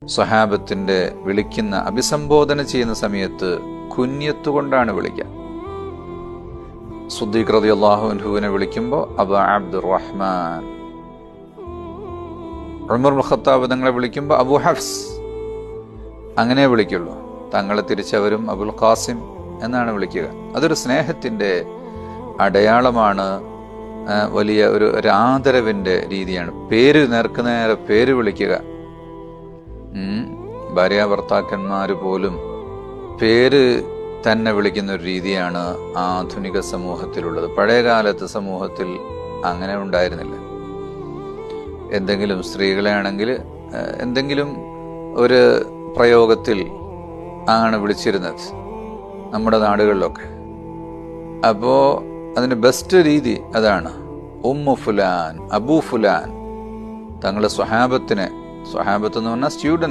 സ്വഹാബത്തിന്റെ വിളിക്കുന്ന അഭിസംബോധന ചെയ്യുന്ന സമയത്ത് കുഞ്ഞത്തുകൊണ്ടാണ് വിളിക്കുക. സുദ്ദീഖ് റളിയല്ലാഹു അൻഹുവിനെ വിളിക്കുമ്പോൾ അബൂ അബ്ദുറഹ്മാൻ, ഉമർ ഇബ്നുൽ ഖത്താബ് തങ്ങളെ വിളിക്കുമ്പോൾ അബൂ ഹഫ്സ്, അങ്ങനെ വിളിക്കുള്ളൂ. തങ്ങളെ തിരിച്ചവരും അബുൽ ഖാസിം എന്നാണ് വിളിക്കുക. അതൊരു സ്നേഹത്തിന്റെ അടയാളമാണ്, വലിയ ഒരു ആദരവിന്റെ രീതിയാണ്. പേര് നേർക്കുനേരെ പേര് വിളിക്കുക. ഭാര്യ ഭർത്താക്കന്മാര് പോലും പേര് തന്നെ വിളിക്കുന്ന ഒരു രീതിയാണ് ആധുനിക സമൂഹത്തിലുള്ളത്. പഴയകാലത്ത് സമൂഹത്തിൽ അങ്ങനെ ഉണ്ടായിരുന്നില്ല. എന്തെങ്കിലും സ്ത്രീകളെ ആണെങ്കിൽ എന്തെങ്കിലും ഒരു പ്രയോഗത്തിൽ ആണ് വിളിച്ചിരുന്നത് നമ്മുടെ നാടുകളിലൊക്കെ. അപ്പോ അതിന് ബെസ്റ്റ് രീതി അതാണ്. ഉമ്മു ഫുലാൻ, അബൂ ഫുലാൻ. തങ്ങളുടെ സ്വഹാബത്ത് എന്ന് പറഞ്ഞാൽ സ്റ്റുഡന്റ്